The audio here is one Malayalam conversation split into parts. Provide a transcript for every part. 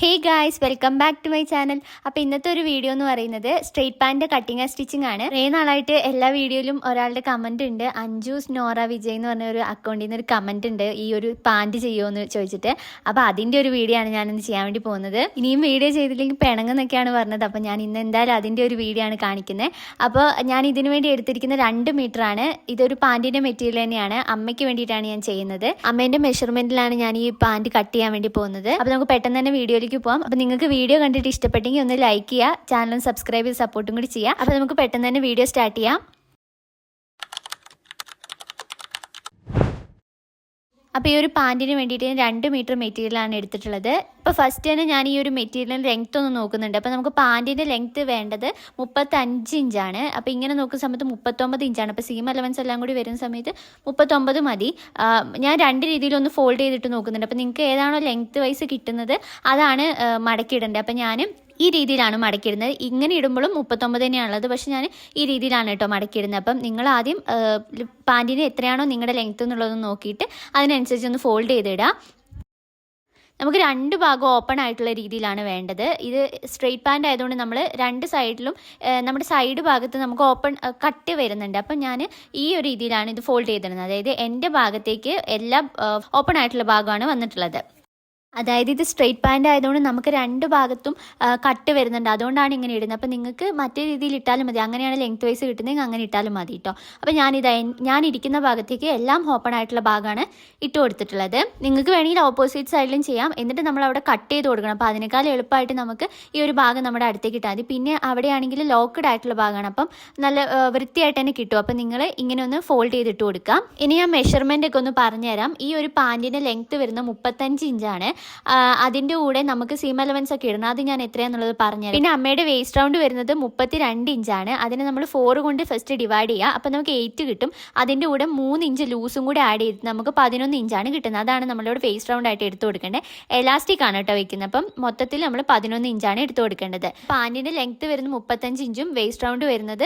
Hey guys, welcome back to my channel. അപ്പോൾ ഇന്നത്തെ ഒരു വീഡിയോ എന്ന് പറയുന്നത് straight pant cutting and stitching ആണ്. കുറേ നാളായിട്ട് എല്ലാ വീഡിയോയിലും ഒരാളുടെ കമൻറ്റ് ഉണ്ട്, അഞ്ജൂസ് നോറ വിജയ് എന്ന് പറഞ്ഞ ഒരു അക്കൗണ്ടിൽ നിന്ന് ഒരു കമൻറ്റ് ഉണ്ട്, ഈ ഒരു പാൻറ്റ് ചെയ്യുമോ എന്ന് ചോദിച്ചിട്ട്. അപ്പോൾ അതിൻ്റെ ഒരു വീഡിയോ ആണ് ഞാനിന്ന് ചെയ്യാൻ വേണ്ടി പോകുന്നത്. ഇനിയും വീഡിയോ ചെയ്തില്ലെങ്കിൽ പിണങ്ങെന്നൊക്കെയാണ് പറഞ്ഞത്. അപ്പോൾ ഞാൻ ഇന്ന് എന്തായാലും അതിൻ്റെ ഒരു വീഡിയോ ആണ് കാണിക്കുന്നത്. അപ്പോൾ ഞാൻ ഇതിനു വേണ്ടി എടുത്തിരിക്കുന്ന 2 മീറ്ററാണ്. ഇതൊരു പാൻറ്റിൻ്റെ മെറ്റീരിയൽ തന്നെയാണ്. അമ്മയ്ക്ക് വേണ്ടിയിട്ടാണ് ഞാൻ ചെയ്യുന്നത്. അമ്മേൻ്റെ മെഷർമെൻറ്റിലാണ് ഞാൻ ഈ പാൻറ്റ് കട്ട് ചെയ്യാൻ വേണ്ടി പോകുന്നത്. അപ്പോൾ നമുക്ക് പെട്ടെന്ന് തന്നെ വീഡിയോയിലേക്ക് പോകാം. അപ്പോൾ നിങ്ങൾക്ക് വീഡിയോ കണ്ടിട്ട് ഇഷ്ടപ്പെട്ടെങ്കിൽ ഒന്ന് ലൈക്ക് ചെയ്യുക, ചാനലും സബ്സ്ക്രൈബ് ചെയ്ത് സപ്പോർട്ടും കൂടി ചെയ്യുക. അപ്പോൾ നമുക്ക് പെട്ടെന്ന് തന്നെ വീഡിയോ സ്റ്റാർട്ട് ചെയ്യാം. അപ്പോൾ ഈ ഒരു പാൻറ്റിന് വേണ്ടിയിട്ട് 2 മീറ്റർ മെറ്റീരിയലാണ് എടുത്തിട്ടുള്ളത്. ഇപ്പോൾ ഫസ്റ്റ് തന്നെ ഞാൻ ഈ ഒരു മെറ്റീരിയലിന് ലെങ്ത്ത് ഒന്ന് നോക്കുന്നുണ്ട്. അപ്പോൾ നമുക്ക് പാൻറ്റിൻ്റെ ലെങ്ത്ത് വേണ്ടത് 35 ഇഞ്ചാണ്. അപ്പോൾ ഇങ്ങനെ നോക്കുന്ന സമയത്ത് 39 ഇഞ്ചാണ്. അപ്പോൾ സീം അലവൻസ് എല്ലാം കൂടി വരുന്ന സമയത്ത് 39 മതി. ഞാൻ 2 രീതിയിലൊന്ന് ഫോൾഡ് ചെയ്തിട്ട് നോക്കുന്നുണ്ട്. അപ്പോൾ നിങ്ങൾക്ക് ഏതാണോ ലെങ്ത്ത് വൈസ് കിട്ടുന്നത് അതാണ് മടക്കിയിടേണ്ടത്. അപ്പോൾ ഞാൻ ഈ രീതിയിലാണ് മടക്കിയിടുന്നത്. ഇങ്ങനെ ഇടുമ്പോഴും 39 തന്നെയാണുള്ളത്, പക്ഷെ ഞാൻ ഈ രീതിയിലാണ് കേട്ടോ മടക്കിയിടുന്നത്. അപ്പം നിങ്ങൾ ആദ്യം പാൻറ്റിന് എത്രയാണോ നിങ്ങളുടെ ലെങ്ത്ത് എന്നുള്ളത് നോക്കിയിട്ട് അതിനനുസരിച്ച് ഒന്ന് ഫോൾഡ് ചെയ്തിടുക. നമുക്ക് 2 ഭാഗം ഓപ്പൺ ആയിട്ടുള്ള രീതിയിലാണ് വേണ്ടത്. ഇത് സ്ട്രെയിറ്റ് പാൻറ്റ് ആയതുകൊണ്ട് നമ്മൾ 2 സൈഡിലും നമ്മുടെ സൈഡ് ഭാഗത്ത് നമുക്ക് ഓപ്പൺ കട്ട് വരുന്നുണ്ട്. അപ്പം ഞാൻ ഈ ഒരു രീതിയിലാണ് ഇത് ഫോൾഡ് ചെയ്തിടുന്നത്. അതായത് എൻ്റെ ഭാഗത്തേക്ക് എല്ലാം ഓപ്പൺ ആയിട്ടുള്ള ഭാഗമാണ് വന്നിട്ടുള്ളത്. അതായത് ഇത് സ്ട്രെയിറ്റ് പാൻറ്റ് ആയതുകൊണ്ട് നമുക്ക് 2 ഭാഗത്തും കട്ട് വരുന്നുണ്ട്, അതുകൊണ്ടാണ് ഇങ്ങനെ ഇടുന്നത്. അപ്പോൾ നിങ്ങൾക്ക് മറ്റേ രീതിയിൽ ഇട്ടാലും മതി, അങ്ങനെയാണ് ലെങ്ത് വൈസ് കിട്ടുന്നതെങ്കിൽ അങ്ങനെ ഇട്ടാലും മതി കേട്ടോ. അപ്പോൾ ഞാൻ ഇരിക്കുന്ന ഭാഗത്തേക്ക് എല്ലാം ഓപ്പൺ ആയിട്ടുള്ള ഭാഗമാണ് ഇട്ട് കൊടുത്തിട്ടുള്ളത്. നിങ്ങൾക്ക് വേണമെങ്കിൽ ഓപ്പോസിറ്റ് സൈഡിലും ചെയ്യാം. എന്നിട്ട് നമ്മൾ അവിടെ കട്ട് ചെയ്ത് കൊടുക്കണം. അപ്പോൾ അതിനേക്കാൾ എളുപ്പമായിട്ട് നമുക്ക് ഈ ഒരു ഭാഗം നമ്മുടെ അടുത്തേക്ക് ഇട്ടാൽ മതി. പിന്നെ അവിടെയാണെങ്കിൽ ലോക്ക്ഡ് ആയിട്ടുള്ള ഭാഗമാണ്, അപ്പം നല്ല വൃത്തിയായിട്ട് തന്നെ കിട്ടും. അപ്പോൾ നിങ്ങൾ ഇങ്ങനെ ഒന്ന് ഫോൾഡ് ചെയ്തിട്ട് കൊടുക്കാം. ഇനി ഞാൻ മെഷർമെൻ്റ് ഒക്കെ ഒന്ന് പറഞ്ഞുതരാം. ഈ ഒരു പാൻറ്റിൻ്റെ ലെങ്ത്ത് വരുന്ന 35 ഇഞ്ചാണ്. അതിൻ്റെ കൂടെ നമുക്ക് സീം അലവൻസ് ഒക്കെ ഇടണം, അത് ഞാൻ എത്രയാണെന്നുള്ളത് പറഞ്ഞുതരാം. പിന്നെ അമ്മയുടെ വേസ്റ്റ് റൗണ്ട് വരുന്നത് 32 ഇഞ്ചാണ്. അതിനെ നമ്മൾ 4 കൊണ്ട് ഫസ്റ്റ് ഡിവൈഡ് ചെയ്യുക. അപ്പോൾ നമുക്ക് 8 കിട്ടും. അതിൻ്റെ കൂടെ 3 ഇഞ്ച് ലൂസും കൂടെ ആഡ് ചെയ്ത് നമുക്ക് 11 ഇഞ്ചാണ് കിട്ടുന്നത്. അതാണ് നമ്മളോട് വേസ്റ്റ് റൗണ്ട് ആയിട്ട് എടുത്തു കൊടുക്കേണ്ടത്. എലാസ്റ്റിക് ആണ് കേട്ടോ വെക്കുന്നത്. അപ്പം മൊത്തത്തിൽ നമ്മൾ 11 ഇഞ്ചാണ് എടുത്തു കൊടുക്കേണ്ടത്. പാൻറ്റിൻ്റെ ലെങ്ത്ത് വരുന്നത് 35 ഇഞ്ചും വേസ്റ്റ് റൗണ്ട് വരുന്നത്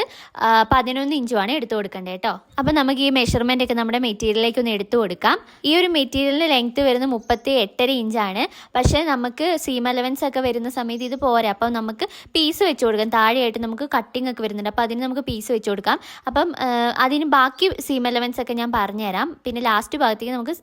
11 ഇഞ്ചുമാണ് എടുത്തു കൊടുക്കേണ്ടത് കേട്ടോ. അപ്പം നമുക്ക് ഈ മെഷർമെൻ്റ് ഒക്കെ നമ്മുടെ മെറ്റീരിയലിലേക്ക് ഒന്ന് എടുത്തു കൊടുക്കാം. ഈ ഒരു മെറ്റീരിയലിന് ലെങ്ത്ത് വരുന്നത് 38.5 ഇഞ്ചാണ്. പക്ഷേ നമുക്ക് സീം അലവൻസ് ഒക്കെ വരുന്ന സമയത്ത് ഇത് പോരാ. അപ്പം നമുക്ക് പീസ് വെച്ച് കൊടുക്കാം. താഴെയായിട്ട് നമുക്ക് കട്ടിങ് ഒക്കെ വരുന്നുണ്ട്. അപ്പോൾ അതിന് നമുക്ക് പീസ് വെച്ച് കൊടുക്കാം. അപ്പം അതിന് ബാക്കി സീം അലവൻസ് ഒക്കെ ഞാൻ പറഞ്ഞുതരാം. പിന്നെ ലാസ്റ്റ് ഭാഗത്തേക്ക് നമുക്ക്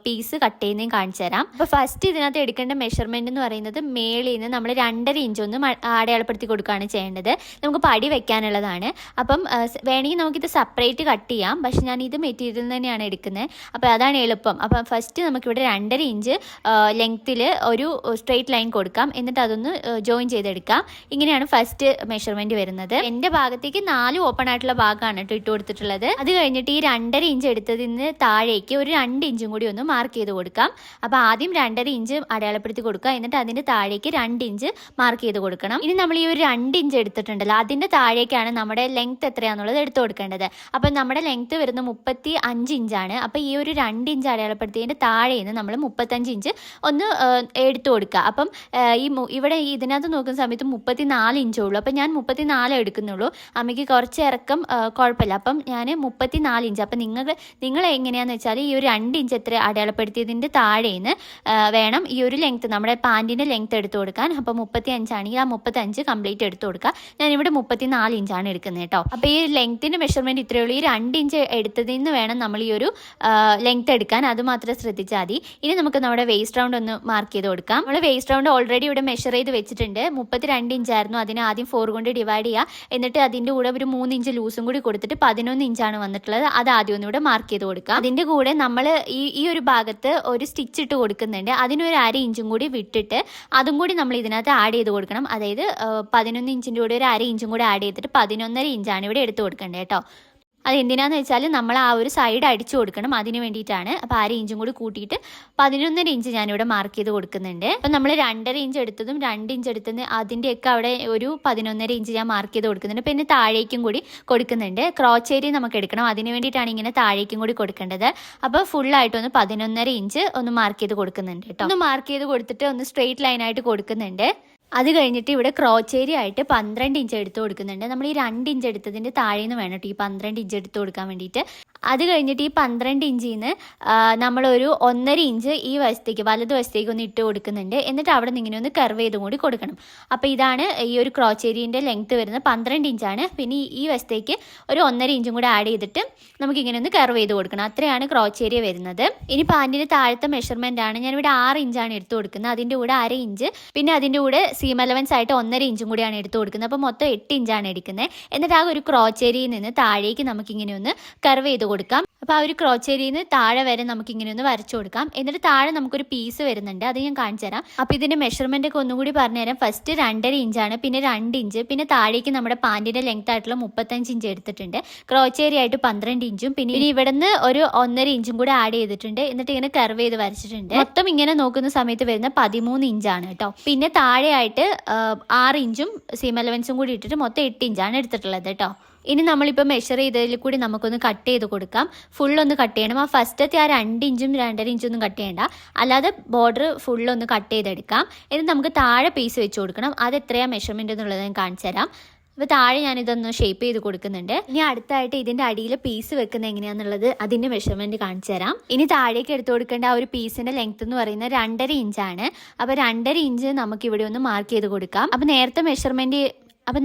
പീസ് കട്ട് ചെയ്യുന്നതും കാണിച്ചു തരാം. അപ്പോൾ ഫസ്റ്റ് ഇതിനകത്ത് എടുക്കേണ്ട മെഷർമെൻറ്റ് എന്ന് പറയുന്നത് മേളിൽ നിന്ന് നമ്മൾ 2.5 ഇഞ്ച് ഒന്ന് അടയാളപ്പെടുത്തി കൊടുക്കുകയാണ് ചെയ്യേണ്ടത്. നമുക്ക് പടി വെക്കാനുള്ളതാണ്. അപ്പം വേണമെങ്കിൽ നമുക്കിത് സെപ്പറേറ്റ് കട്ട് ചെയ്യാം, പക്ഷെ ഞാൻ ഇത് മെറ്റീരിയൽ തന്നെയാണ് എടുക്കുന്നത്. അപ്പോൾ അതാണ് എളുപ്പം. അപ്പം ഫസ്റ്റ് നമുക്കിവിടെ 2.5 ഇഞ്ച് ലെങ്ത്തിൽ ഒരു സ്ട്രെയിറ്റ് ലൈൻ കൊടുക്കാം. എന്നിട്ട് അതൊന്ന് ജോയിൻ ചെയ്തെടുക്കാം. ഇങ്ങനെയാണ് ഫസ്റ്റ് മെഷർമെൻറ്റ് വരുന്നത്. എൻ്റെ ഭാഗത്തേക്ക് 4 ഓപ്പൺ ആയിട്ടുള്ള ഭാഗമാണ് ഇട്ട് കൊടുത്തിട്ടുള്ളത്. അത് കഴിഞ്ഞിട്ട് ഈ 2.5 ഇഞ്ച് എടുത്തതിന് താഴേക്ക് ഒരു 2 ഇഞ്ചും കൂടി ഒന്ന് മാർക്ക് ചെയ്ത് കൊടുക്കാം. അപ്പോൾ ആദ്യം 2.5 ഇഞ്ച് അടയാളപ്പെടുത്തി കൊടുക്കുക. എന്നിട്ട് അതിൻ്റെ താഴേക്ക് 2 ഇഞ്ച് മാർക്ക് ചെയ്ത് കൊടുക്കണം. ഇനി നമ്മൾ ഈ ഒരു 2 ഇഞ്ച് എടുത്തിട്ടുണ്ടല്ലോ, അതിൻ്റെ താഴേക്കാണ് നമ്മുടെ ലെങ്ത്ത് എത്രയാണെന്നുള്ളത് എടുത്തു കൊടുക്കേണ്ടത്. അപ്പം നമ്മുടെ ലെങ്ത്ത് വരുന്നത് 35 ഇഞ്ചാണ്. അപ്പോൾ ഈ ഒരു 2 ഇഞ്ച് അടയാളപ്പെടുത്തിയതിൻ്റെ താഴെ നിന്ന് നമ്മൾ 35 ഇഞ്ച് ഒന്ന് എടുത്തു കൊടുക്കുക. അപ്പം ഇവിടെ ഇതിനകത്ത് നോക്കുന്ന സമയത്ത് 34 ഇഞ്ചേ ഉള്ളൂ. അപ്പം ഞാൻ 34 എടുക്കുന്നുള്ളൂ. അമ്മയ്ക്ക് കുറച്ച് ഇറക്കം കുഴപ്പമില്ല. അപ്പം ഞാൻ 34 ഇഞ്ച്. അപ്പം നിങ്ങൾ എങ്ങനെയാണെന്ന് വെച്ചാൽ ഈ ഒരു 2 ഇഞ്ച് എത്ര അടയാളപ്പെടുത്തിയതിൻ്റെ താഴെ നിന്ന് വേണം ഈ ഒരു ലെങ്ത്ത് നമ്മുടെ പാൻറ്റിൻ്റെ ലെങ്ത്ത് എടുത്തു കൊടുക്കാൻ. അപ്പം 35 ആണെങ്കിൽ ആ 35 കംപ്ലീറ്റ് എടുത്തു കൊടുക്കുക. ഞാനിവിടെ 34 ഇഞ്ചാണ് എടുക്കുന്നത് കേട്ടോ. അപ്പോൾ ഈ ലെങ്ത്തിൻ്റെ മെഷർമെൻറ്റ് ഇത്രയേ ഉള്ളൂ. ഈ 2 ഇഞ്ച് എടുത്തതിൽ നിന്ന് വേണം നമ്മൾ ഈ ഒരു ലെങ്ത്ത് എടുക്കാൻ. അത് മാത്രം ശ്രദ്ധിച്ചാൽ മതി. ഇനി നമുക്ക് നമ്മുടെ വേസ്റ്റ് റൗണ്ട് ഒന്ന് മാർക്ക് ചെയ്ത് കൊടുക്കാം. നമ്മൾ വേസ്റ്റ് റൗണ്ട് ഓൾറെഡി ഇവിടെ മെഷർ ചെയ്ത് വെച്ചിട്ടുണ്ട്. 32 ഇഞ്ചായിരുന്നു. അതിനെ ആദ്യം 4 കൊണ്ട് ഡിവൈഡ് ചെയ്യുക. എന്നിട്ട് അതിൻ്റെ കൂടെ ഒരു 3 ഇഞ്ച് ലൂസും കൂടി കൊടുത്തിട്ട് 11 ഇഞ്ചാണ് വന്നിട്ടുള്ളത്. അത് ആദ്യം ഒന്നുകൂടെ മാർക്ക് ചെയ്ത് കൊടുക്കാം. അതിൻ്റെ കൂടെ നമ്മൾ ഈ ഒരു ഭാഗത്ത് ഒരു സ്റ്റിച്ച് ഇട്ട് കൊടുക്കുന്നുണ്ട്. അതിനൊരു 1/2 ഇഞ്ചും കൂടി വിട്ടിട്ട് അതും കൂടി നമ്മൾ ഇതിനകത്ത് ആഡ് ചെയ്ത് കൊടുക്കണം. അതായത് 11 ഇഞ്ചിൻ്റെ കൂടെ ഒരു 1/2 ഇഞ്ചും കൂടി ആഡ് ചെയ്തിട്ട് 11.5 ഇഞ്ചാണ് ഇവിടെ എടുത്ത് കൊടുക്കേണ്ടത് കേട്ടോ. അതെന്തിനാന്ന് വെച്ചാൽ നമ്മൾ ആ ഒരു സൈഡ് അടിച്ചു കൊടുക്കണം, അതിന് വേണ്ടിയിട്ടാണ്. അപ്പോൾ 1/2 ഇഞ്ചും കൂടി കൂട്ടിയിട്ട് 11.5 ഇഞ്ച് ഞാനിവിടെ മാർക്ക് ചെയ്ത് കൊടുക്കുന്നുണ്ട്. അപ്പം നമ്മൾ 2.5 ഇഞ്ച് എടുത്തതും 2 ഇഞ്ച് എടുത്തത് അതിൻ്റെയൊക്കെ അവിടെ ഒരു 11.5 ഇഞ്ച് ഞാൻ മാർക്ക് ചെയ്ത് കൊടുക്കുന്നുണ്ട്. പിന്നെ താഴേക്കും കൂടി കൊടുക്കുന്നുണ്ട്. ക്രോച്ച് ഏരിയ നമുക്ക് എടുക്കണം, അതിന് വേണ്ടിയിട്ടാണ് ഇങ്ങനെ താഴേക്കും കൂടി കൊടുക്കേണ്ടത്. അപ്പോൾ ഫുള്ളായിട്ടൊന്ന് 11.5 ഇഞ്ച് ഒന്ന് മാർക്ക് ചെയ്ത് കൊടുക്കുന്നുണ്ട് കേട്ടോ. ഒന്ന് മാർക്ക് ചെയ്ത് കൊടുത്തിട്ട് ഒന്ന് സ്ട്രെയിറ്റ് ലൈനായിട്ട് കൊടുക്കുന്നുണ്ട്. അത് കഴിഞ്ഞിട്ട് ഇവിടെ ക്രോച്ച് ഏരിയ ആയിട്ട് 12 ഇഞ്ച് എടുത്ത് കൊടുക്കുന്നുണ്ട്. നമ്മൾ ഈ 2 ഇഞ്ച് എടുത്തതിൻ്റെ താഴെ നിന്ന് വേണം കേട്ടോ ഈ 12 ഇഞ്ച് എടുത്തു കൊടുക്കാൻ വേണ്ടിയിട്ട്. അത് കഴിഞ്ഞിട്ട് ഈ 12 ഇഞ്ചിൽ നിന്ന് നമ്മളൊരു 1.5 ഇഞ്ച് ഈ വശത്തേക്ക് വലതുവശത്തേക്ക് ഒന്ന് ഇട്ട് കൊടുക്കുന്നുണ്ട്. എന്നിട്ട് അവിടെ നിന്ന് ഇങ്ങനെ ഒന്ന് കർവ് ചെയ്തും കൂടി കൊടുക്കണം. അപ്പോൾ ഇതാണ് ഈ ഒരു ക്രോച്ചേരിയൻ്റെ ലെങ്ത്ത് വരുന്നത് 12 ഇഞ്ചാണ്. പിന്നെ ഈ വശത്തേക്ക് ഒരു 1.5 ഇഞ്ചും കൂടി ആഡ് ചെയ്തിട്ട് നമുക്കിങ്ങനെ ഒന്ന് കർവ് ചെയ്ത് കൊടുക്കണം. അത്രയാണ് ക്രോച്ചേരിയ വരുന്നത്. ഇനി പാൻറ്റിന് താഴത്തെ മെഷർമെൻ്റ് ആണ്. ഞാനിവിടെ 6 ഇഞ്ചാണ് എടുത്തു കൊടുക്കുന്നത്. അതിൻ്റെ കൂടെ 1/2 ഇഞ്ച്, പിന്നെ അതിൻ്റെ കൂടെ സീം അലവൻസ് ആയിട്ട് 1.5 ഇഞ്ചും കൂടിയാണ് എടുത്തു കൊടുക്കുന്നത്. അപ്പോൾ മൊത്തം 8 ഇഞ്ചാണ് എടുക്കുന്നത്. എന്നിട്ട് ആ ഒരു ക്രോച്ചേരിയിൽ നിന്ന് താഴേക്ക് നമുക്കിങ്ങനെ ഒന്ന് കർവ് ചെയ്ത് കൊടുക്കാം. അപ്പോൾ ആ ഒരു ക്രോച്ചേരിയിൽ നിന്ന് താഴെ വരെ നമുക്കിങ്ങനെ ഒന്ന് വരച്ചു കൊടുക്കാം. എന്നിട്ട് താഴെ നമുക്കൊരു പീസ് വരുന്നുണ്ട്, അത് ഞാൻ കാണിച്ചു തരാം. അപ്പോൾ ഇതിൻ്റെ മെഷർമെൻ്റ് ഒക്കെ ഒന്നും കൂടി പറഞ്ഞുതരാം. ഫസ്റ്റ് 2.5 ഇഞ്ചാണ്, പിന്നെ 2 ഇഞ്ച്, പിന്നെ താഴേക്ക് നമ്മുടെ പാൻറ്റിൻ്റെ ലെങ്ത് ആയിട്ടുള്ള 35 ഇഞ്ച് എടുത്തിട്ടുണ്ട്. ക്രോച്ചേരി ആയിട്ട് 12 ഇഞ്ചും, പിന്നെ ഇവിടെ നിന്ന് ഒരു 1.5 ഇഞ്ചും കൂടി ആഡ് ചെയ്തിട്ടുണ്ട്. എന്നിട്ട് ഇങ്ങനെ കർവ് ചെയ്ത് വരച്ചിട്ടുണ്ട്. മൊത്തം ഇങ്ങനെ നോക്കുന്ന സമയത്ത് വരുന്ന 13 ഇഞ്ചാണ് കേട്ടോ. പിന്നെ താഴെയായിട്ട് 6 ഇഞ്ചും സീം അലവൻസും കൂടി ഇട്ടിട്ട് മൊത്തം 8 ഇഞ്ചാണ് എടുത്തിട്ടുള്ളത് കേട്ടോ. ഇനി നമ്മളിപ്പോൾ മെഷർ ചെയ്തതിൽ കൂടി നമുക്കൊന്ന് കട്ട് ചെയ്ത് കൊടുക്കാം. ഫുള്ളൊന്ന് കട്ട് ചെയ്യണം. ആ ഫസ്റ്റത്തെ ആ 2 ഇഞ്ചും 2.5 ഇഞ്ചും ഒന്നും കട്ട് ചെയ്യണ്ട, അല്ലാതെ ബോർഡർ ഫുള്ളൊന്ന് കട്ട് ചെയ്തെടുക്കാം. എന്നിട്ട് നമുക്ക് താഴെ പീസ് വെച്ച് കൊടുക്കണം. അത് എത്രയാണ് മെഷർമെൻറ്റ് എന്നുള്ളത് ഞാൻ കാണിച്ചു തരാം. അപ്പോൾ താഴെ ഞാനിതൊന്ന് ഷേപ്പ് ചെയ്ത് കൊടുക്കുന്നുണ്ട്. ഇനി അടുത്തായിട്ട് ഇതിൻ്റെ അടിയിൽ പീസ് വെക്കുന്നത് എങ്ങനെയാണെന്നുള്ളത് അതിൻ്റെ മെഷർമെൻറ്റ് കാണിച്ചു തരാം. ഇനി താഴേക്ക് എടുത്തു കൊടുക്കേണ്ട ആ ഒരു പീസിൻ്റെ ലെങ്ത് എന്ന് പറയുന്നത് 2.5 ഇഞ്ചാണ്. അപ്പോൾ 2.5 ഇഞ്ച് നമുക്കിവിടെ ഒന്ന് മാർക്ക് ചെയ്ത് കൊടുക്കാം. അപ്പോൾ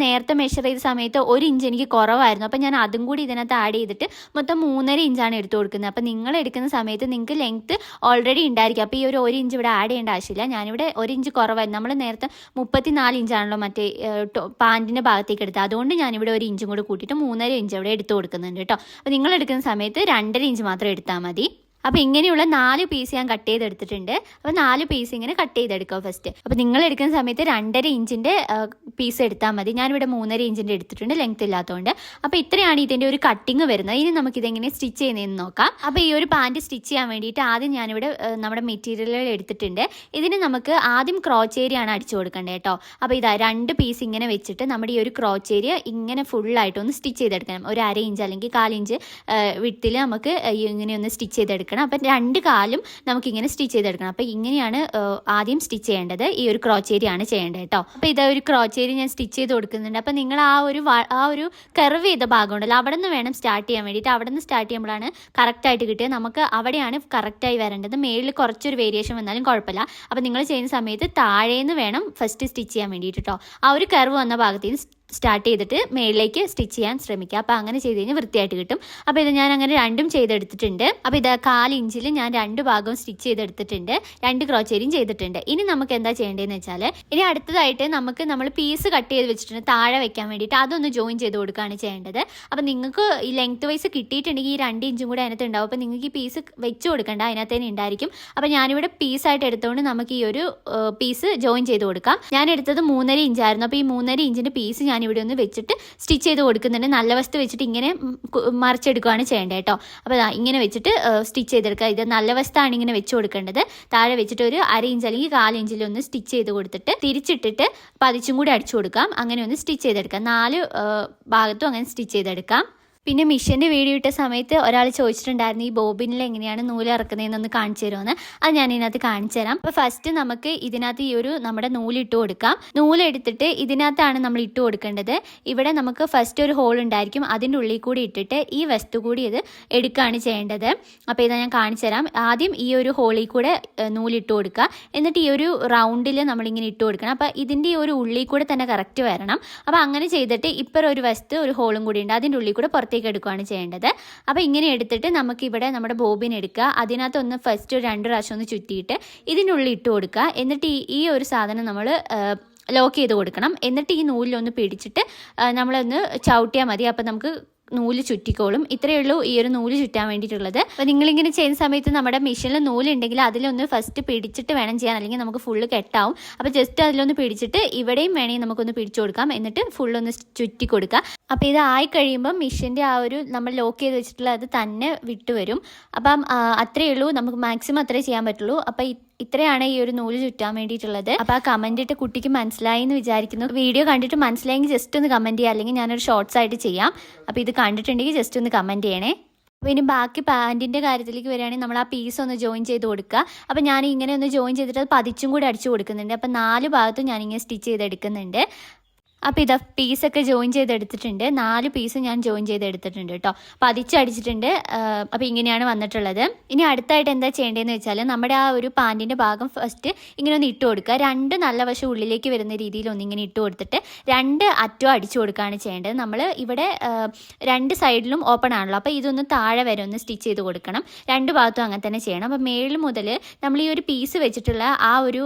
നേരത്തെ മെഷർ ചെയ്ത സമയത്ത് 1 ഇഞ്ച് എനിക്ക് കുറവായിരുന്നു. അപ്പോൾ ഞാൻ അതും കൂടി ഇതിനകത്ത് ആഡ് ചെയ്തിട്ട് മൊത്തം 3.5 ഇഞ്ചാണ് എടുത്തു കൊടുക്കുന്നത്. അപ്പോൾ നിങ്ങൾ എടുക്കുന്ന സമയത്ത് നിങ്ങൾക്ക് ലെങ്ത്ത് ഓൾറെഡി ഉണ്ടായിരിക്കും. അപ്പോൾ ഈ ഒരു 1 ഇഞ്ച് ഇവിടെ ആഡ് ചെയ്യേണ്ട ആവശ്യമില്ല. ഞാനിവിടെ 1 ഇഞ്ച് കുറവായിരുന്നു. നമ്മൾ നേരത്തെ 34 ഇഞ്ചാണല്ലോ മറ്റേ പാൻറ്റിൻ്റെ ഭാഗത്തേക്ക് എടുത്തത്. അതുകൊണ്ട് ഞാനിവിടെ 1 ഇഞ്ചും കൂടി കൂട്ടിയിട്ട് 3.5 ഇഞ്ച് ഇവിടെ എടുത്തു കൊടുക്കുന്നുണ്ട് കേട്ടോ. അപ്പോൾ നിങ്ങൾ എടുക്കുന്ന സമയത്ത് 2.5 ഇഞ്ച് മാത്രം എടുത്താൽ മതി. അപ്പോൾ ഇങ്ങനെയുള്ള 4 പീസ് ഞാൻ കട്ട് ചെയ്തെടുത്തിട്ടുണ്ട്. അപ്പോൾ 4 പീസ് ഇങ്ങനെ കട്ട് ചെയ്തെടുക്കുക ഫസ്റ്റ്. അപ്പോൾ നിങ്ങൾ എടുക്കുന്ന സമയത്ത് 2.5 ഇഞ്ചിൻ്റെ പീസ് എടുത്താൽ മതി. ഞാനിവിടെ 3.5 ഇഞ്ചിൻ്റെ എടുത്തിട്ടുണ്ട്, ലെങ്ത് ഇല്ലാത്തതുകൊണ്ട്. അപ്പോൾ ഇത്രയാണ് ഇതിൻ്റെ ഒരു കട്ടിങ് വരുന്നത്. ഇനി നമുക്കിതെങ്ങനെ സ്റ്റിച്ച് ചെയ്യുന്നതെന്ന് നോക്കാം. അപ്പോൾ ഈ ഒരു പാൻറ്റ് സ്റ്റിച്ച് ചെയ്യാൻ വേണ്ടിയിട്ട് ആദ്യം ഞാനിവിടെ നമ്മുടെ മെറ്റീരിയലുകൾ എടുത്തിട്ടുണ്ട്. ഇതിന് നമുക്ക് ആദ്യം ക്രോച്ചേരിയാണ് അടിച്ചു കൊടുക്കേണ്ടത് കേട്ടോ. അപ്പോൾ ഇതാ 2 പീസ് ഇങ്ങനെ വെച്ചിട്ട് നമ്മുടെ ഈ ഒരു ക്രോച്ചേരിയ ഇങ്ങനെ ഫുള്ളായിട്ടൊന്ന് സ്റ്റിച്ച് ചെയ്തെടുക്കണം. ഒരു 1/2 ഇഞ്ച് അല്ലെങ്കിൽ 1/4 ഇഞ്ച് വിട്ടിൽ നമുക്ക് ഇങ്ങനെ ഒന്ന് സ്റ്റിച്ച് ചെയ്തെടുക്കണം. അപ്പം 2 കാലും നമുക്കിങ്ങനെ സ്റ്റിച്ച് ചെയ്തെടുക്കണം. അപ്പോൾ ഇങ്ങനെയാണ് ആദ്യം സ്റ്റിച്ച് ചെയ്യേണ്ടത്. ഈ ഒരു ക്രോച്ചേരിയാണ് ചെയ്യേണ്ടത് കേട്ടോ. അപ്പോൾ ഇതാ ഒരു ക്രോച്ചേരി ഞാൻ സ്റ്റിച്ച് ചെയ്ത് കൊടുക്കുന്നുണ്ട്. അപ്പോൾ നിങ്ങൾ ആ ഒരു കർവ് ചെയ്ത ഭാഗം ഉണ്ടല്ലോ, അവിടെ നിന്ന് വേണം സ്റ്റാർട്ട് ചെയ്യാൻ വേണ്ടിയിട്ട്. അവിടെ നിന്ന് സ്റ്റാർട്ട് ചെയ്യുമ്പോഴാണ് കറക്റ്റായിട്ട് കിട്ടിയത്. നമുക്ക് അവിടെയാണ് കറക്റ്റായി വരേണ്ടത്. മേളിൽ കുറച്ചൊരു വേരിയേഷൻ വന്നാലും കുഴപ്പമില്ല. അപ്പോൾ നിങ്ങൾ ചെയ്യുന്ന സമയത്ത് താഴേന്ന് വേണം ഫസ്റ്റ് സ്റ്റിച്ച് ചെയ്യാൻ വേണ്ടിയിട്ട് കേട്ടോ. ആ ഒരു കർവ് വന്ന ഭാഗത്ത് സ്റ്റാർട്ട് ചെയ്തിട്ട് മേളിലേക്ക് സ്റ്റിച്ച് ചെയ്യാൻ ശ്രമിക്കുക. അപ്പോൾ അങ്ങനെ ചെയ്ത് കഴിഞ്ഞാൽ വൃത്തിയായിട്ട് കിട്ടും. അപ്പോൾ ഇത് ഞാൻ അങ്ങനെ 2ഉം ചെയ്തെടുത്തിട്ടുണ്ട്. അപ്പോൾ ഇത് 1/4 ഇഞ്ചിൽ ഞാൻ 2 ഭാഗവും സ്റ്റിച്ച് ചെയ്തെടുത്തിട്ടുണ്ട്. 2 ക്രോച്ചേരിയും ചെയ്തിട്ടുണ്ട്. ഇനി നമുക്ക് എന്താ ചെയ്യേണ്ടതെന്ന് വെച്ചാൽ, ഇനി അടുത്തതായിട്ട് നമ്മൾ പീസ് കട്ട് ചെയ്ത് വെച്ചിട്ടുണ്ട് താഴെ വെക്കാൻ വേണ്ടിയിട്ട്. അതൊന്ന് ജോയിൻ ചെയ്ത് കൊടുക്കുകയാണ് ചെയ്യേണ്ടത്. അപ്പോൾ നിങ്ങൾക്ക് ഈ ലെങ്ത് വൈസ് കിട്ടിയിട്ടുണ്ടെങ്കിൽ ഈ 2 ഇഞ്ചും കൂടെ അതിനകത്ത് ഉണ്ടാവും. അപ്പോൾ നിങ്ങൾക്ക് ഈ പീസ് വെച്ച് കൊടുക്കേണ്ട, അതിനകത്ത് തന്നെ ഉണ്ടായിരിക്കും. അപ്പോൾ ഞാനിവിടെ പീസായിട്ട് എടുത്തുകൊണ്ട് നമുക്ക് ഈ ഒരു പീസ് ജോയിൻ ചെയ്ത് കൊടുക്കാം. ഞാൻ എടുത്തത് 3.5 ഇഞ്ചായിരുന്നു. അപ്പോൾ ഈ 3.5 ഇഞ്ചിൻ്റെ പീസ് ഞാൻ ഇവിടെ ഒന്ന് വെച്ചിട്ട് സ്റ്റിച്ച് ചെയ്ത് കൊടുക്കുന്നുണ്ട്. നല്ല വശത്ത് വെച്ചിട്ട് ഇങ്ങനെ മറിച്ചെടുക്കുകയാണ് ചെയ്യേണ്ടത് കേട്ടോ. അപ്പോൾ ഇങ്ങനെ വെച്ചിട്ട് സ്റ്റിച്ച് ചെയ്തെടുക്കുക. ഇത് നല്ല വശത്താണ് ഇങ്ങനെ വെച്ച് കൊടുക്കേണ്ടത്. താഴെ വെച്ചിട്ട് ഒരു 1/2 ഇഞ്ച് അല്ലെങ്കിൽ 1/4 ഇഞ്ചിലൊന്ന് സ്റ്റിച്ച് ചെയ്ത് കൊടുത്തിട്ട് തിരിച്ചിട്ടിട്ട് പതിച്ചും കൂടി അടിച്ചു കൊടുക്കാം. അങ്ങനെ ഒന്ന് സ്റ്റിച്ച് ചെയ്തെടുക്കാം. 4 ഭാഗത്തും അങ്ങനെ സ്റ്റിച്ച് ചെയ്തെടുക്കാം. പിന്നെ മിഷൻ്റെ വീഡിയോ ഇട്ട സമയത്ത് ഒരാൾ ചോദിച്ചിട്ടുണ്ടായിരുന്നു ഈ ബോബിനിൽ എങ്ങനെയാണ് നൂല് ഇറക്കുന്നതെന്നൊന്ന് കാണിച്ചു തരുമെന്ന്. അത് ഞാൻ ഇതിനകത്ത് കാണിച്ചു തരാം. അപ്പോൾ ഫസ്റ്റ് നമുക്ക് ഇതിനകത്ത് ഈ ഒരു നമ്മുടെ നൂലിട്ട് കൊടുക്കാം. നൂലെടുത്തിട്ട് ഇതിനകത്താണ് നമ്മൾ ഇട്ട് കൊടുക്കേണ്ടത്. ഇവിടെ നമുക്ക് ഫസ്റ്റ് ഒരു ഹോൾ ഉണ്ടായിരിക്കും, അതിൻ്റെ ഉള്ളിൽ കൂടി ഇട്ടിട്ട് ഈ വസ്തു കൂടി ഇത് എടുക്കുകയാണ് ചെയ്യേണ്ടത്. അപ്പോൾ ഇതാ ഞാൻ കാണിച്ചു തരാം. ആദ്യം ഈ ഒരു ഹോളിൽ കൂടെ നൂലിട്ട് കൊടുക്കുക. എന്നിട്ട് ഈ ഒരു റൗണ്ടിൽ നമ്മളിങ്ങനെ ഇട്ട് കൊടുക്കണം. അപ്പോൾ ഇതിൻ്റെ ഈ ഒരു ഉള്ളിൽ കൂടെ തന്നെ കറക്റ്റ് വരണം. അപ്പോൾ അങ്ങനെ ചെയ്തിട്ട് ഇപ്പം ഒരു വസ്തു ഒരു ഹോളും കൂടി ഉണ്ട്, അതിൻ്റെ ഉള്ളിൽ കൂടെ പുറത്തേക്ക് എടുക്കുകയാണ് ചെയ്യേണ്ടത്. അപ്പോൾ ഇങ്ങനെ എടുത്തിട്ട് നമുക്കിവിടെ നമ്മുടെ ബോബിൻ എടുക്കുക. അതിനകത്തൊന്ന് ഫസ്റ്റ് 2 പ്രാവശ്യം ഒന്ന് ചുറ്റിയിട്ട് ഇതിനുള്ളിൽ ഇട്ട് കൊടുക്കുക. എന്നിട്ട് ഈ ഒരു സാധനം നമ്മൾ ലോക്ക് ചെയ്ത് കൊടുക്കണം. എന്നിട്ട് ഈ നൂലിലൊന്ന് പിടിച്ചിട്ട് നമ്മളൊന്ന് ചവിട്ടിയാൽ മതി. അപ്പോൾ നമുക്ക് നൂല് ചുറ്റിക്കോളും. ഇത്രയേ ഉള്ളൂ ഈ ഒരു നൂല് ചുറ്റാൻ വേണ്ടിയിട്ടുള്ളത്. അപ്പോൾ നിങ്ങളിങ്ങനെ ചെയ്യുന്ന സമയത്ത് നമ്മുടെ മെഷീനിൽ നൂലുണ്ടെങ്കിൽ അതിലൊന്ന് ഫസ്റ്റ് പിടിച്ചിട്ട് വേണം ചെയ്യാൻ, അല്ലെങ്കിൽ നമുക്ക് ഫുള്ള് കെട്ടാവും. അപ്പോൾ ജസ്റ്റ് അതിലൊന്ന് പിടിച്ചിട്ട് ഇവിടെയും വേണമെങ്കിൽ നമുക്കൊന്ന് പിടിച്ചു കൊടുക്കാം. എന്നിട്ട് ഫുള്ളൊന്ന് ചുറ്റി കൊടുക്കുക. അപ്പോൾ ഇത് ആയി കഴിയുമ്പോൾ മെഷീൻ്റെ ആ ഒരു നമ്മൾ ലോക്ക് ചെയ്ത് വെച്ചിട്ടുള്ള അത് തന്നെ വിട്ടുവരും. അപ്പം അത്രയേ ഉള്ളൂ, നമുക്ക് മാക്സിമം അത്രേ ചെയ്യാൻ പറ്റുള്ളൂ. അപ്പോൾ ഇത്രയാണ് ഈ ഒരു നൂല് ചുറ്റാൻ വേണ്ടിയിട്ടുള്ളത്. അപ്പോൾ ആ കമൻറ്റ് ഇട്ട് കുട്ടിക്ക് മനസ്സിലായി എന്ന് വിചാരിക്കുന്നു. വീഡിയോ കണ്ടിട്ട് മനസ്സിലായെങ്കിൽ ജസ്റ്റ് ഒന്ന് കമൻറ്റ് ചെയ്യുക, അല്ലെങ്കിൽ ഞാനൊരു ഷോർട്സ് ആയിട്ട് ചെയ്യാം. അപ്പോൾ ഇത് കണ്ടിട്ടുണ്ടെങ്കിൽ ജസ്റ്റ് ഒന്ന് കമൻറ്റ് ചെയ്യണേ. അപ്പോൾ ഇനി ബാക്കി പാൻറ്റിൻ്റെ കാര്യത്തിലേക്ക് വരികയാണെങ്കിൽ നമ്മൾ ആ പീസ് ഒന്ന് ജോയിൻ ചെയ്ത് കൊടുക്കുക. അപ്പോൾ ഞാൻ ഇങ്ങനെ ഒന്ന് ജോയിൻ ചെയ്തിട്ട് അത് പതിച്ചും കൂടി അടിച്ചു കൊടുക്കുന്നുണ്ട്. അപ്പോൾ 4 ഭാഗത്തും ഞാനിങ്ങനെ സ്റ്റിച്ച് ചെയ്തെടുക്കുന്നുണ്ട്. അപ്പോൾ ഇതാ പീസൊക്കെ ജോയിൻ ചെയ്തെടുത്തിട്ടുണ്ട്. 4 പീസ് ഞാൻ ജോയിൻ ചെയ്തെടുത്തിട്ടുണ്ട് കേട്ടോ. പതിച്ചടിച്ചിട്ടുണ്ട്. അപ്പോൾ ഇങ്ങനെയാണ് വന്നിട്ടുള്ളത്. ഇനി അടുത്തായിട്ട് എന്താ ചെയ്യേണ്ടതെന്ന് വെച്ചാൽ നമ്മുടെ ആ ഒരു പാൻറ്റിൻ്റെ ഭാഗം ഫസ്റ്റ് ഇങ്ങനെ ഒന്ന് ഇട്ട് കൊടുക്കുക. 2 നല്ല വശം ഉള്ളിലേക്ക് വരുന്ന രീതിയിൽ ഒന്നിങ്ങനെ ഇട്ട് കൊടുത്തിട്ട് 2 അറ്റവും അടിച്ചു കൊടുക്കുകയാണ് ചെയ്യേണ്ടത്. നമ്മൾ ഇവിടെ 2 സൈഡിലും ഓപ്പൺ ആണല്ലോ, അപ്പോൾ ഇതൊന്ന് താഴെ വരെ ഒന്ന് സ്റ്റിച്ച് ചെയ്ത് കൊടുക്കണം. 2 ഭാഗത്തും അങ്ങനെ തന്നെ ചെയ്യണം. അപ്പോൾ മേളിൽ മുതൽ നമ്മൾ ഈ ഒരു പീസ് വെച്ചിട്ടുള്ള ആ ഒരു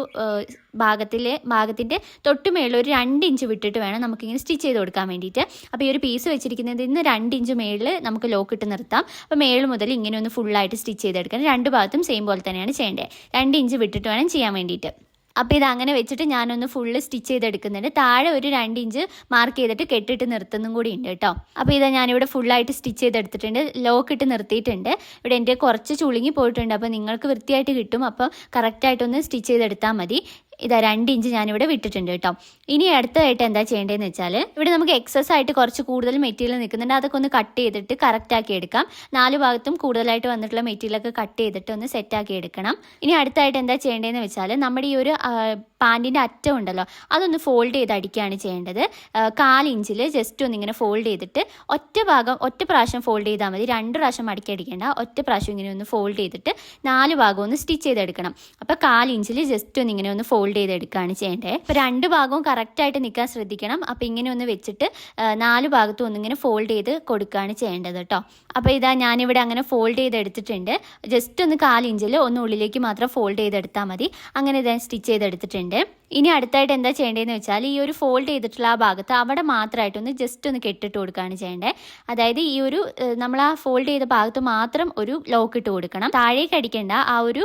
ഭാഗത്തിൻ്റെ തൊട്ട് മേളിൽ ഒരു 2 ഇഞ്ച് വിട്ടിട്ട് വേണം നമുക്കിങ്ങനെ സ്റ്റിച്ച് ചെയ്ത് കൊടുക്കാൻ വേണ്ടിയിട്ട്. അപ്പോൾ ഈ ഒരു പീസ് വെച്ചിരിക്കുന്നതിൽ നിന്ന് 2 ഇഞ്ച് മേളിൽ നമുക്ക് ലോക്ക് ഇട്ട് നിർത്താം. അപ്പോൾ മേളിൽ മുതൽ ഇങ്ങനെ ഒന്ന് ഫുള്ളായിട്ട് സ്റ്റിച്ച് ചെയ്തെടുക്കണം. 2 ഭാഗത്തും സെയിം പോലെ തന്നെയാണ് ചെയ്യേണ്ടത്. 2 ഇഞ്ച് വിട്ടിട്ട് വേണം ചെയ്യാൻ വേണ്ടിയിട്ട്. അപ്പോൾ ഇതങ്ങനെ വെച്ചിട്ട് ഞാനൊന്ന് ഫുള്ള് സ്റ്റിച്ച് ചെയ്തെടുക്കുന്നുണ്ട്. താഴെ ഒരു 2 ഇഞ്ച് മാർക്ക് ചെയ്തിട്ട് കെട്ടിട്ട് നിർത്തുന്നതും കൂടി ഉണ്ട് കേട്ടോ. അപ്പോൾ ഇതാ ഞാനിവിടെ ഫുള്ളായിട്ട് സ്റ്റിച്ച് ചെയ്തെടുത്തിട്ടുണ്ട്. ലോക്ക് ഇട്ട് നിർത്തിയിട്ടുണ്ട്. ഇവിടെ എൻ്റെ കുറച്ച് ചുളുങ്ങി പോയിട്ടുണ്ട്. അപ്പോൾ നിങ്ങൾക്ക് വൃത്തിയായിട്ട് കിട്ടും. അപ്പോൾ കറക്റ്റായിട്ടൊന്ന് സ്റ്റിച്ച് ചെയ്തെടുത്താൽ മതി. ഇതാ 2 ഇഞ്ച് ഞാനിവിടെ വിട്ടിട്ടുണ്ട് കേട്ടോ. ഇനി അടുത്തതായിട്ട് എന്താ ചെയ്യേണ്ടതെന്ന് വെച്ചാൽ ഇവിടെ നമുക്ക് എക്സസ് ആയിട്ട് കുറച്ച് കൂടുതൽ മെറ്റീരിയൽ നിൽക്കുന്നുണ്ട്. അതൊക്കെ ഒന്ന് കട്ട് ചെയ്തിട്ട് കറക്റ്റാക്കി എടുക്കാം. 4 ഭാഗത്തും കൂടുതലായിട്ട് വന്നിട്ടുള്ള മെറ്റീരിയലൊക്കെ കട്ട് ചെയ്തിട്ട് ഒന്ന് സെറ്റാക്കി എടുക്കണം. ഇനി അടുത്തായിട്ട് എന്താ ചെയ്യേണ്ടതെന്ന് വെച്ചാൽ നമ്മുടെ ഈ ഒരു പാൻറ്റിൻ്റെ അറ്റം ഉണ്ടല്ലോ, അതൊന്ന് ഫോൾഡ് ചെയ്ത് അടിക്കുകയാണ് ചെയ്യേണ്ടത്. 1/4 ഇഞ്ചിൽ ജസ്റ്റ് ഒന്നിങ്ങനെ ഫോൾഡ് ചെയ്തിട്ട് ഒറ്റ പ്രാവശ്യം ഫോൾഡ് ചെയ്താൽ മതി. 2 പ്രാവശ്യം മടക്കി അടിക്കേണ്ട. ഒറ്റ പ്രാവശ്യം ഇങ്ങനെ ഒന്ന് ഫോൾഡ് ചെയ്തിട്ട് 4 ഭാഗം ഒന്ന് സ്റ്റിച്ച് ചെയ്തെടുക്കണം. അപ്പോൾ 1/4 ഇഞ്ചിൽ ജസ്റ്റ് ഒന്നിങ്ങനെ ഒന്ന് ഫോൾഡ് ചെയ്തെടുക്കുകയാണ് ചെയ്യേണ്ടത്. അപ്പോൾ 2 ഭാഗവും കറക്റ്റായിട്ട് നിൽക്കാൻ ശ്രദ്ധിക്കണം. അപ്പോൾ ഇങ്ങനെ ഒന്ന് വെച്ചിട്ട് 4 ഭാഗത്തും ഒന്നിങ്ങനെ ഫോൾഡ് ചെയ്ത് കൊടുക്കുകയാണ് ചെയ്യേണ്ടത് കേട്ടോ. അപ്പോൾ ഇതാ ഞാനിവിടെ അങ്ങനെ ഫോൾഡ് ചെയ്തെടുത്തിട്ടുണ്ട്. ജസ്റ്റ് ഒന്ന് 1/4 ഇഞ്ചിൽ ഒന്ന് ഉള്ളിലേക്ക് മാത്രം ഫോൾഡ് ചെയ്തെടുത്താൽ മതി. അങ്ങനെ ഇതാ സ്റ്റിച്ച് ചെയ്തെടുത്തിട്ടുണ്ട്. ഇനി അടുത്തായിട്ട് എന്താ ചെയ്യേണ്ടതെന്ന് വെച്ചാൽ ഈ ഒരു ഫോൾഡ് ചെയ്തിട്ടുള്ള ആ ഭാഗത്ത് അവിടെ മാത്രമായിട്ടൊന്ന് ജസ്റ്റ് ഒന്ന് കെട്ടിട്ട് കൊടുക്കുകയാണ് ചെയ്യേണ്ടത്. അതായത് ഈ ഒരു നമ്മൾ ആ ഫോൾഡ് ചെയ്ത ഭാഗത്ത് മാത്രം ഒരു ലോക്ക് ഇട്ട് കൊടുക്കണം. താഴേക്ക് അടിക്കേണ്ട, ആ ഒരു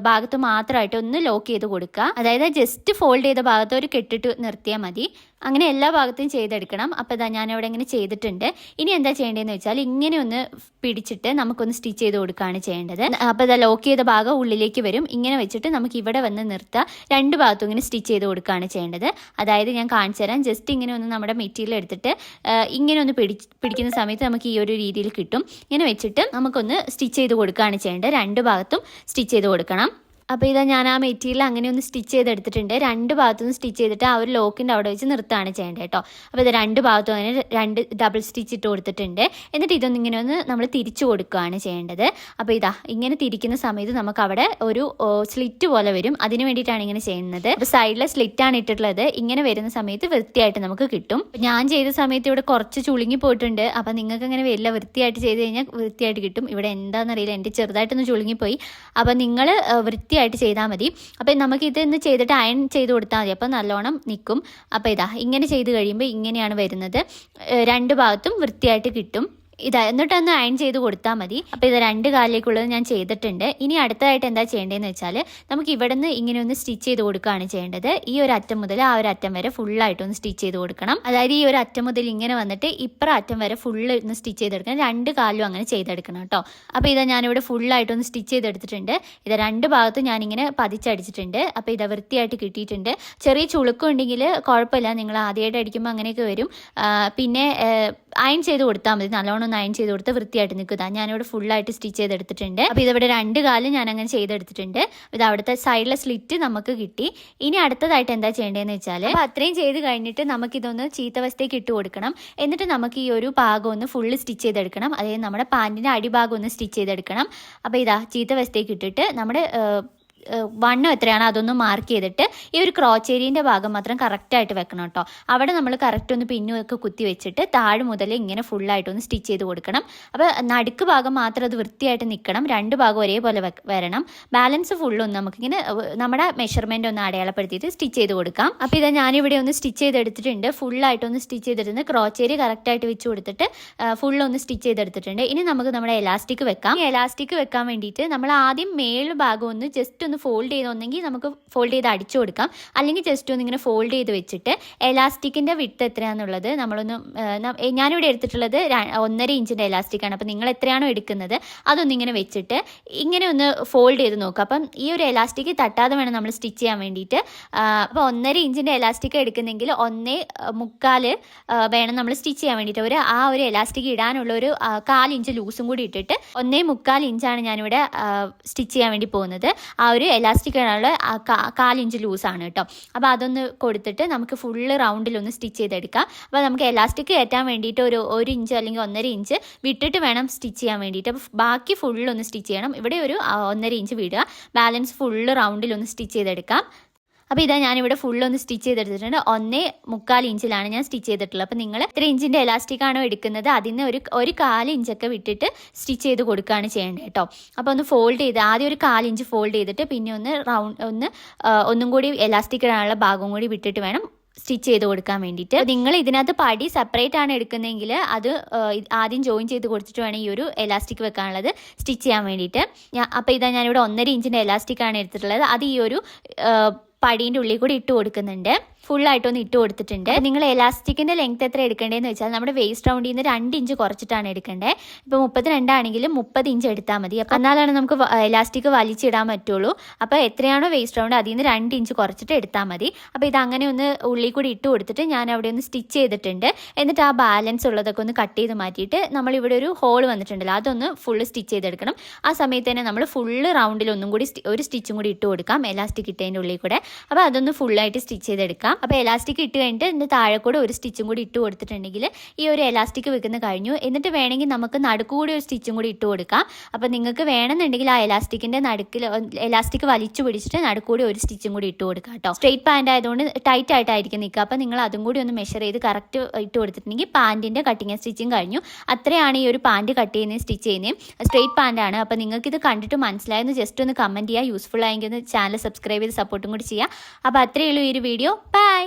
ഭാഗത്ത് മാത്രമായിട്ട് ഒന്ന് ലോക്ക് ചെയ്ത് കൊടുക്കുക. അതായത് ജസ്റ്റ് ഫോൾഡ് ചെയ്ത ഭാഗത്ത് ഒരു കെട്ടിട്ട് നിർത്തിയാൽ മതി. അങ്ങനെ എല്ലാ ഭാഗത്തും ചെയ്തെടുക്കണം. അപ്പോൾ ഇതാ ഞാനിവിടെ ഇങ്ങനെ ചെയ്തിട്ടുണ്ട്. ഇനി എന്താ ചെയ്യേണ്ടതെന്ന് വെച്ചാൽ ഇങ്ങനെ ഒന്ന് പിടിച്ചിട്ട് നമുക്കൊന്ന് സ്റ്റിച്ച് ചെയ്ത് കൊടുക്കുകയാണ് ചെയ്യേണ്ടത്. അപ്പോൾ ഇതാ ലോക്ക് ചെയ്ത ഭാഗം ഉള്ളിലേക്ക് വരും. ഇങ്ങനെ വെച്ചിട്ട് നമുക്ക് ഇവിടെ വന്ന് നിർത്തുക. 2 ഭാഗത്തും ഇങ്ങനെ സ്റ്റിച്ച് ചെയ്ത് കൊടുക്കുകയാണ് ചെയ്യേണ്ടത്. അതായത് ഞാൻ കാണിച്ചു തരാം. ജസ്റ്റ് ഇങ്ങനെ ഒന്ന് നമ്മുടെ മെറ്റീരിയൽ എടുത്തിട്ട് ഇങ്ങനെ ഒന്ന് പിടിക്കുന്ന സമയത്ത് നമുക്ക് ഈ ഒരു രീതിയിൽ കിട്ടും. ഇങ്ങനെ വെച്ചിട്ട് നമുക്കൊന്ന് സ്റ്റിച്ച് ചെയ്ത് കൊടുക്കുകയാണ് ചെയ്യേണ്ടത്. 2 ഭാഗത്തും സ്റ്റിച്ച് ചെയ്ത് കൊടുക്കണം. അപ്പോൾ ഇതാ ഞാൻ ആ മെറ്റീരിയൽ അങ്ങനെ ഒന്ന് സ്റ്റിച്ച് ചെയ്തെടുത്തിട്ടുണ്ട്. 2 ഭാഗത്തുനിന്ന് സ്റ്റിച്ച് ചെയ്തിട്ട് ആ ഒരു ലോക്കിൻ്റെ അവിടെ വെച്ച് നിർത്തുകയാണ് ചെയ്യേണ്ടത് കേട്ടോ. അപ്പോൾ ഇത് 2 ഭാഗത്തും അങ്ങനെ 2 ഡബിൾ സ്റ്റിച്ച് ഇട്ട് കൊടുത്തിട്ടുണ്ട്. എന്നിട്ട് ഇതൊന്നും ഇങ്ങനെ ഒന്ന് നമ്മൾ തിരിച്ചു കൊടുക്കുകയാണ് ചെയ്യേണ്ടത്. അപ്പോൾ ഇതാ ഇങ്ങനെ തിരിക്കുന്ന സമയത്ത് നമുക്ക് അവിടെ ഒരു സ്ലിറ്റ് പോലെ വരും. അതിന് വേണ്ടിയിട്ടാണ് ഇങ്ങനെ ചെയ്യുന്നത്. അപ്പോൾ സൈഡിലെ സ്ലിറ്റാണ് ഇട്ടിട്ടുള്ളത്. ഇങ്ങനെ വരുന്ന സമയത്ത് വൃത്തിയായിട്ട് നമുക്ക് കിട്ടും. ഞാൻ ചെയ്ത സമയത്ത് ഇവിടെ കുറച്ച് ചുളുങ്ങി പോയിട്ടുണ്ട്. അപ്പോൾ നിങ്ങൾക്ക് അങ്ങനെ വരില്ല. വൃത്തിയായിട്ട് ചെയ്ത് കഴിഞ്ഞാൽ വൃത്തിയായിട്ട് കിട്ടും. ഇവിടെ എന്താണെന്നറിയില്ല, എൻ്റെ ചെറുതായിട്ടൊന്ന് ചുളുങ്ങിപ്പോയി. അപ്പോൾ നിങ്ങൾ വൃത്തിയായിട്ട് ചെയ്താൽ മതി. അപ്പോൾ നമുക്ക് ഇതൊന്ന് ചെയ്തിട്ട് അയൺ ചെയ്ത് കൊടുത്താൽ മതി. അപ്പോൾ നല്ലോണം നിൽക്കും. അപ്പോൾ ഇതാ ഇങ്ങനെ ചെയ്ത് കഴിയുമ്പോൾ ഇങ്ങനെയാണ് വരുന്നത്. 2 ഭാഗത്തും വൃത്തിയായിട്ട് കിട്ടും. ഇതാ എന്നിട്ടൊന്ന് അയൺ ചെയ്ത് കൊടുത്താൽ മതി. അപ്പോൾ ഇത് 2 കാലിലേക്കുള്ളത് ഞാൻ ചെയ്തിട്ടുണ്ട്. ഇനി അടുത്തതായിട്ട് എന്താ ചെയ്യേണ്ടതെന്ന് വെച്ചാൽ നമുക്ക് ഇവിടെ നിന്ന് ഇങ്ങനെ ഒന്ന് സ്റ്റിച്ച് ചെയ്ത് കൊടുക്കുകയാണ് ചെയ്യേണ്ടത്. ഈ ഒരു അറ്റം മുതൽ ആ ഒരു അറ്റം വരെ ഫുള്ളായിട്ടൊന്ന് സ്റ്റിച്ച് ചെയ്ത് കൊടുക്കണം. അതായത് ഈ ഒരു അറ്റം മുതൽ ഇങ്ങനെ വന്നിട്ട് ഇപ്പുറം അറ്റം വരെ ഫുള്ള് ഒന്ന് സ്റ്റിച്ച് ചെയ്തെടുക്കണം. 2 കാലും അങ്ങനെ ചെയ്തെടുക്കണം കേട്ടോ. അപ്പോൾ ഇതാ ഞാനിവിടെ ഫുള്ളായിട്ടൊന്ന് സ്റ്റിച്ച് ചെയ്തെടുത്തിട്ടുണ്ട്. ഇത് 2 ഭാഗത്തും ഞാനിങ്ങനെ പതിച്ചടിച്ചിട്ടുണ്ട്. അപ്പോൾ ഇതാ വൃത്തിയായിട്ട് കിട്ടിയിട്ടുണ്ട്. ചെറിയ ചുളുക്കം ഉണ്ടെങ്കിൽ കുഴപ്പമില്ല, നിങ്ങൾ ആദ്യമായിട്ട് അടിക്കുമ്പോൾ അങ്ങനെയൊക്കെ വരും. പിന്നെ അയൺ ചെയ്ത് കൊടുത്താൽ മതി. നല്ലോണം ഒന്ന് അയൺ ചെയ്ത് കൊടുത്ത് വൃത്തിയായിട്ട് നിൽക്കുക. ഞാനിവിടെ ഫുള്ളായിട്ട് സ്റ്റിച്ച് ചെയ്തെടുത്തിട്ടുണ്ട്. അപ്പോൾ ഇതിവിടെ 2 കാലും ഞാൻ അങ്ങനെ ചെയ്തെടുത്തിട്ടുണ്ട്. ഇത് അവിടുത്തെ സൈഡിലെ സ്ലിറ്റ് നമുക്ക് കിട്ടി. ഇനി അടുത്തതായിട്ട് എന്താ ചെയ്യേണ്ടതെന്ന് വെച്ചാൽ അപ്പോൾ അത്രയും ചെയ്ത് കഴിഞ്ഞിട്ട് നമുക്കിതൊന്ന് ചീത്തവസ്ഥയ്ക്ക് ഇട്ട് കൊടുക്കണം. എന്നിട്ട് നമുക്ക് ഈ ഒരു ഭാഗം ഒന്ന് ഫുള്ള് സ്റ്റിച്ച് ചെയ്തെടുക്കണം. അതായത് നമ്മുടെ പാൻറ്റിൻ്റെ അടിഭാഗം ഒന്ന് സ്റ്റിച്ച് ചെയ്തെടുക്കണം. അപ്പോൾ ഇതാ ചീത്തവസ്ഥയ്ക്ക് ഇട്ടിട്ട് നമ്മുടെ വണ്ണം എത്രയാണ് അതൊന്ന് മാർക്ക് ചെയ്തിട്ട് ഈ ഒരു ക്രോച്ചേരിൻ്റെ ഭാഗം മാത്രം കറക്റ്റായിട്ട് വെക്കണം കേട്ടോ. അവിടെ നമ്മൾ കറക്റ്റ് ഒന്ന് പിന്നുമൊക്കെ കുത്തി വെച്ചിട്ട് താഴെ മുതൽ ഇങ്ങനെ ഫുള്ളായിട്ടൊന്ന് സ്റ്റിച്ച് ചെയ്ത് കൊടുക്കണം. അപ്പോൾ നടുക്ക് ഭാഗം മാത്രം അത് വൃത്തിയായിട്ട് നിൽക്കണം. 2 ഭാഗം ഒരേപോലെ വരണം. ബാലൻസ് ഫുള്ളൊന്ന് നമുക്കിങ്ങനെ നമ്മുടെ മെഷർമെൻ്റ് ഒന്ന് അടയാളപ്പെടുത്തിയിട്ട് സ്റ്റിച്ച് ചെയ്ത് കൊടുക്കാം. അപ്പോൾ ഇതാ ഞാനിവിടെ ഒന്ന് സ്റ്റിച്ച് ചെയ്തെടുത്തിട്ടുണ്ട്. ഫുള്ളായിട്ടൊന്ന് സ്റ്റിച്ച് ചെയ്തെടുത്ത് ക്രോച്ചേരി കറക്റ്റായിട്ട് വെച്ച് കൊടുത്തിട്ട് ഫുള്ളൊന്ന് സ്റ്റിച്ച് ചെയ്തെടുത്തിട്ടുണ്ട്. ഇനി നമുക്ക് നമ്മുടെ എലാസ്റ്റിക് വെക്കാം. ഈ എലാസ്റ്റിക് വെക്കാൻ വേണ്ടിയിട്ട് നമ്മൾ ആദ്യം മേൾ ഭാഗം ഒന്ന് ജസ്റ്റ് ഒന്ന് ഫോൾഡ് ചെയ്തൊന്നെങ്കിൽ നമുക്ക് ഫോൾഡ് ചെയ്ത് അടിച്ചു കൊടുക്കാം. അല്ലെങ്കിൽ ജസ്റ്റ് ഒന്ന് ഇങ്ങനെ ഫോൾഡ് ചെയ്ത് വെച്ചിട്ട് എലാസ്റ്റിക്കിൻ്റെ വിഡ്ത്ത് എത്രയാണെന്നുള്ളത് നമ്മളൊന്ന് ഞാനിവിടെ എടുത്തിട്ടുള്ളത് 1.5 ഇഞ്ചിൻ്റെ എലാസ്റ്റിക്കാണ്. അപ്പോൾ നിങ്ങൾ എത്രയാണോ എടുക്കുന്നത് അതൊന്നിങ്ങനെ വെച്ചിട്ട് ഇങ്ങനെ ഒന്ന് ഫോൾഡ് ചെയ്ത് നോക്കുക. അപ്പം ഈ ഒരു എലാസ്റ്റിക് തട്ടാതെ വേണം നമ്മൾ സ്റ്റിച്ച് ചെയ്യാൻ വേണ്ടിയിട്ട്. അപ്പോൾ 1.5 ഇഞ്ചിൻ്റെ എലാസ്റ്റിക് എടുക്കുന്നെങ്കിൽ 1.25 വേണം നമ്മൾ സ്റ്റിച്ച് ചെയ്യാൻ വേണ്ടിയിട്ട്. ആ ഒരു എലാസ്റ്റിക് ഇടാനുള്ള ഒരു 1/4 ഇഞ്ച് ലൂസും കൂടി ഇട്ടിട്ട് 1.25 ഇഞ്ചാണ് ഞാനിവിടെ സ്റ്റിച്ച് ചെയ്യാൻ വേണ്ടി പോകുന്നത്. ആ ഒരു ഒരു എലാസ്റ്റിക് ഉള്ള 1/4 ഇഞ്ച് ലൂസാണ് കേട്ടോ. അപ്പോൾ അതൊന്ന് കൊടുത്തിട്ട് നമുക്ക് ഫുള്ള് റൗണ്ടിലൊന്ന് സ്റ്റിച്ച് ചെയ്തെടുക്കാം. അപ്പോൾ നമുക്ക് എലാസ്റ്റിക് കയറ്റാൻ വേണ്ടിയിട്ട് ഒരു 1 ഇഞ്ച് അല്ലെങ്കിൽ 1.5 ഇഞ്ച് വിട്ടിട്ട് വേണം സ്റ്റിച്ച് ചെയ്യാൻ വേണ്ടിയിട്ട്. അപ്പോൾ ബാക്കി ഫുള്ളൊന്ന് സ്റ്റിച്ച് ചെയ്യണം. ഇവിടെ ഒരു 1.5 ഇഞ്ച് വിടുക, ബാലൻസ് ഫുള്ള് റൗണ്ടിലൊന്ന് സ്റ്റിച്ച് ചെയ്തെടുക്കാം. അപ്പോൾ ഇതാ ഞാനിവിടെ ഫുള്ളൊന്ന് സ്റ്റിച്ച് ചെയ്തെടുത്തിട്ടുണ്ട്. 1.25 ഇഞ്ചിലാണ് ഞാൻ സ്റ്റിച്ച് ചെയ്തിട്ടുള്ളത്. അപ്പോൾ നിങ്ങൾ എത്ര ഇഞ്ചിൻ്റെ എലാസ്റ്റിക് ആണോ എടുക്കുന്നത് അതിന് ഒരു 1/4 ഇഞ്ചൊക്കെ വിട്ടിട്ട് സ്റ്റിച്ച് ചെയ്ത് കൊടുക്കുകയാണ് ചെയ്യേണ്ടത് കേട്ടോ. അപ്പോൾ ഒന്ന് ഫോൾഡ് ചെയ്ത് ആദ്യം ഒരു 1/4 ഇഞ്ച് ഫോൾഡ് ചെയ്തിട്ട് പിന്നെ ഒന്നും കൂടി എലാസ്റ്റിക് ഇടാനുള്ള ഭാഗം കൂടി വിട്ടിട്ട് വേണം സ്റ്റിച്ച് ചെയ്ത് കൊടുക്കാൻ വേണ്ടിയിട്ട്. നിങ്ങൾ ഇതിനകത്ത് പടി സെപ്പറേറ്റ് ആണ് എടുക്കുന്നതെങ്കിൽ അത് ആദ്യം ജോയിൻ ചെയ്ത് കൊടുത്തിട്ട് വേണം ഈ ഒരു എലാസ്റ്റിക് വെക്കാനുള്ളത് സ്റ്റിച്ച് ചെയ്യാൻ വേണ്ടിയിട്ട്. അപ്പോൾ ഇതാ ഞാനിവിടെ 1.5 ഇഞ്ചിൻ്റെ എലാസ്റ്റിക് ആണ് എടുത്തിട്ടുള്ളത്. അത് ഈ ഒരു പടീൻ്റെ ഉള്ളിൽ കൂടി ഇട്ട് കൊടുക്കുന്നുണ്ട്. ഫുള്ളായിട്ടൊന്ന് ഇട്ട് കൊടുത്തിട്ടുണ്ട്. നിങ്ങൾ എലാസ്റ്റിക്കിൻ്റെ ലെങ്ത് എത്ര എടുക്കേണ്ടതെന്ന് വെച്ചാൽ നമ്മുടെ വേസ്റ്റ് റൗണ്ടിൽ നിന്ന് 2 ഇഞ്ച് കുറച്ചിട്ടാണ് എടുക്കേണ്ടത്. ഇപ്പോൾ 32 ആണെങ്കിലും 30 ഇഞ്ച് എടുത്താൽ മതി. അപ്പോൾ എന്നാലാണ് നമുക്ക് എലാസ്റ്റിക് വലിച്ചിടാൻ പറ്റുള്ളൂ. അപ്പോൾ എത്രയാണോ വേസ്റ്റ് റൗണ്ട് അതിൽ നിന്ന് 2 ഇഞ്ച് കുറച്ചിട്ട് എടുത്താൽ മതി. അപ്പോൾ ഇതങ്ങനെ ഒന്ന് ഉള്ളിൽ കൂടി ഇട്ട് കൊടുത്തിട്ട് ഞാൻ അവിടെ ഒന്ന് സ്റ്റിച്ച് ചെയ്തിട്ടുണ്ട്. എന്നിട്ട് ആ ബാലൻസ് ഉള്ളതൊക്കെ ഒന്ന് കട്ട് ചെയ്ത് മാറ്റിയിട്ട് നമ്മളിവിടെ ഒരു ഹോൾ വന്നിട്ടുണ്ടല്ലോ അതൊന്ന് ഫുള്ള് സ്റ്റിച്ച് ചെയ്തെടുക്കണം. ആ സമയത്ത് തന്നെ നമ്മൾ ഫുള്ള് റൗണ്ടിൽ ഒന്നും കൂടി ഒരു സ്റ്റിച്ചും കൂടി ഇട്ട് കൊടുക്കാം എലാസ്റ്റിക് ഇട്ടതിൻ്റെ ഉള്ളിൽ കൂടെ. അപ്പോൾ അതൊന്ന് ഫുള്ളായിട്ട് സ്റ്റിച്ച് ചെയ്തെടുക്കാം. അപ്പോൾ എലാസ്റ്റിക് ഇട്ട് കഴിഞ്ഞിട്ട് ഇതിൻ്റെ താഴെ കൂടെ ഒരു സ്റ്റിച്ചും കൂടി ഇട്ട് കൊടുത്തിട്ടുണ്ടെങ്കിൽ ഈ ഒരു എലാസ്റ്റിക് വെക്കുന്ന കഴിഞ്ഞു. എന്നിട്ട് വേണമെങ്കിൽ നമുക്ക് നടുക്കൂടി ഒരു സ്റ്റിച്ചും കൂടി ഇട്ട് കൊടുക്കാം. അപ്പോൾ നിങ്ങൾക്ക് വേണമെന്നുണ്ടെങ്കിൽ ആ എലാസ്റ്റിക്കിൻ്റെ നടുക്കിൽ എലാസ്റ്റിക് വലിച്ചു പിടിച്ചിട്ട് നടുക്കൂടി ഒരു സ്റ്റിച്ചും കൂടി ഇട്ട് കൊടുക്കാം കേട്ടോ. സ്ട്രെയിറ്റ് പാൻറ് ആയതുകൊണ്ട് ടൈറ്റ് ആയിട്ടായിരിക്കും നിൽക്കുക. അപ്പോൾ നിങ്ങൾ അതും കൂടി ഒന്ന് മെഷർ ചെയ്ത് കറക്റ്റ് ഇട്ട് കൊടുത്തിട്ടുണ്ടെങ്കിൽ പാൻറ്റിൻ്റെ കട്ടിങ് സ്റ്റിച്ചിങ് കഴിഞ്ഞു. അത്രയാണ് ഈ ഒരു പാൻറ് കട്ട് ചെയ്യുന്നതും സ്റ്റിച്ച് ചെയ്യുന്നതും. സ്ട്രെയിറ്റ് പാൻറ്റാണ്. അപ്പോൾ നിങ്ങൾക്കിത് കണ്ടിട്ട് മനസ്സിലായെന്ന് ജസ്റ്റ് ഒന്ന് കമൻറ്റ് ചെയ്യുക. യൂസ്ഫുൾ ആയെങ്കിൽ ഒന്ന് ചാനൽ സബ്സ്ക്രൈബ് ചെയ്ത് സപ്പോർട്ടും കൂടി ചെയ്യുക. അപ്പോൾ അത്രയേ ഉള്ളൂ ഈ ഒരു വീഡിയോ. ബൈ.